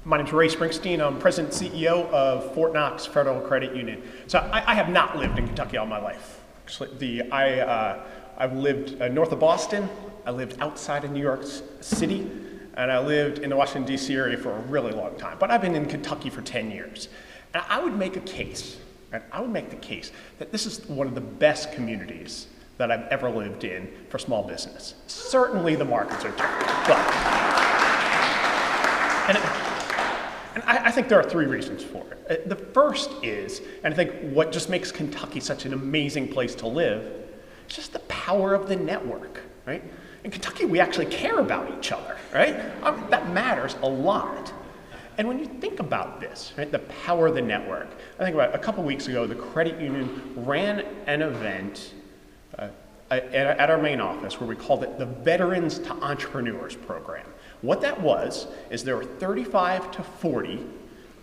My name is Ray Springsteen. I'm President and CEO of Fort Knox Federal Credit Union. So I have not lived in Kentucky all my life. Actually, I've lived north of Boston, I lived outside of New York City, and I lived in the Washington, D.C. area for a really long time. But I've been in Kentucky for 10 years. And I would make a case, and I would make the case that this is one of the best communities that I've ever lived in for small business. Certainly the markets are different, but, and I think there are three reasons for it. The first is, and I think what just makes Kentucky such an amazing place to live, is just the power of the network, right? In Kentucky, we actually care about each other, right? That matters a lot. And when you think about this, right, the power of the network, I think about a couple weeks ago, the credit union ran an event at our main office where we called it the Veterans to Entrepreneurs program. What that was is there were 35 to 40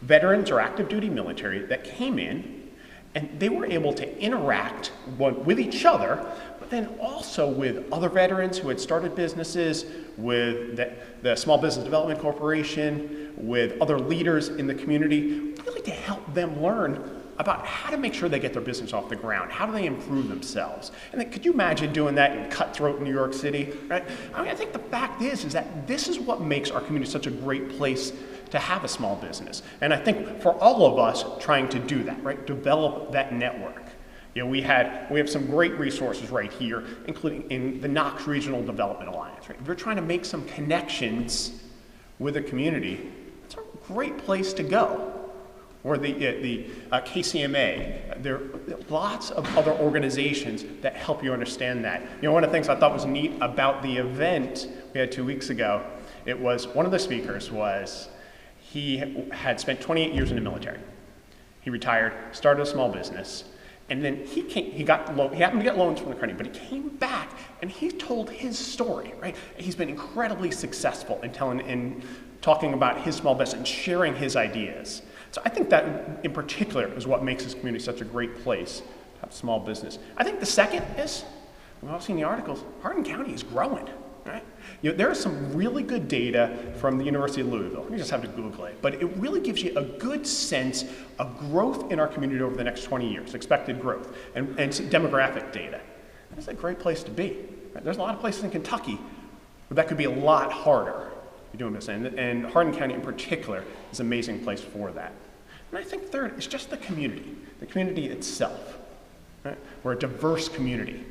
veterans or active duty military that came in, and they were able to interact with each other, but then also with other veterans who had started businesses, with the Small Business Development Corporation, with other leaders in the community, really to help them learn about how to make sure they get their business off the ground. How do they improve themselves? And then, could you imagine doing that in cutthroat New York City, right? I mean, I think the fact is that this is what makes our community such a great place to have a small business. And I think for all of us trying to do that, right, develop that network. You know, we have some great resources right here, including in the Knox Regional Development Alliance, right? If you're trying to make some connections with a community, it's a great place to go. Or the KCMA, there are lots of other organizations that help you understand that. You know, one of the things I thought was neat about the event we had 2 weeks ago, it was, one of the speakers was, he had spent 28 years in the military. He retired, started a small business, and then he happened to get loans from the credit union, but he came back and he told his story, right? He's been incredibly successful in talking about his small business and sharing his ideas. So I think that in particular is what makes this community such a great place to have small business. I think the second is, we've all seen the articles, Hardin County is growing, right? You know, there is some really good data from the University of Louisville. You just have to Google it, but it really gives you a good sense of growth in our community over the next 20 years, expected growth, and demographic data. That's a great place to be. Right? There's a lot of places in Kentucky where that could be a lot harder. Doing this, and Hardin County in particular is an amazing place for that. And I think third is just the community itself. Right? We're a diverse community.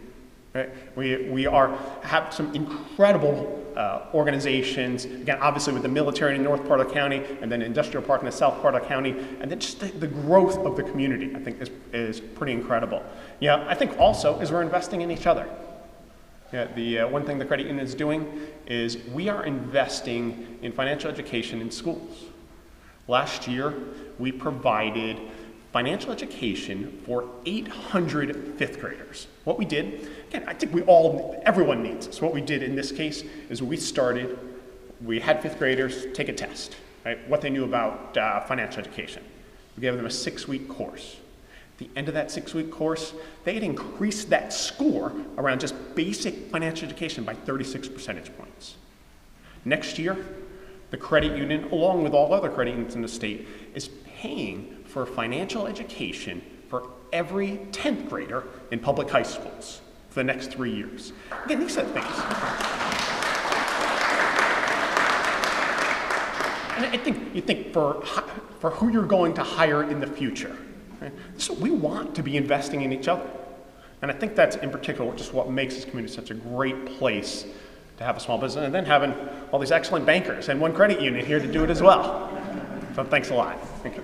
Right? We have some incredible organizations, again, obviously with the military in the north part of the county, and then industrial park in the south part of the county, and then just the growth of the community, I think, is pretty incredible. Yeah, I think also is we're investing in each other. Yeah, the one thing the credit union is doing is we are investing in financial education in schools. Last year, we provided financial education for 800 fifth graders. What we did, again, I think everyone needs this. What we did in this case is we had fifth graders take a test, right? What they knew about financial education. We gave them a 6-week course. At the end of that 6-week course, they had increased that score around just basic financial education by 36 percentage points. Next year, the credit union, along with all other credit unions in the state, is paying for financial education for every 10th grader in public high schools for the next 3 years. Again, these are things. And I think you think for who you're going to hire in the future. So we want to be investing in each other. And I think that's in particular just what makes this community such a great place to have a small business, and then having all these excellent bankers and one credit union here to do it as well. So thanks a lot. Thank you.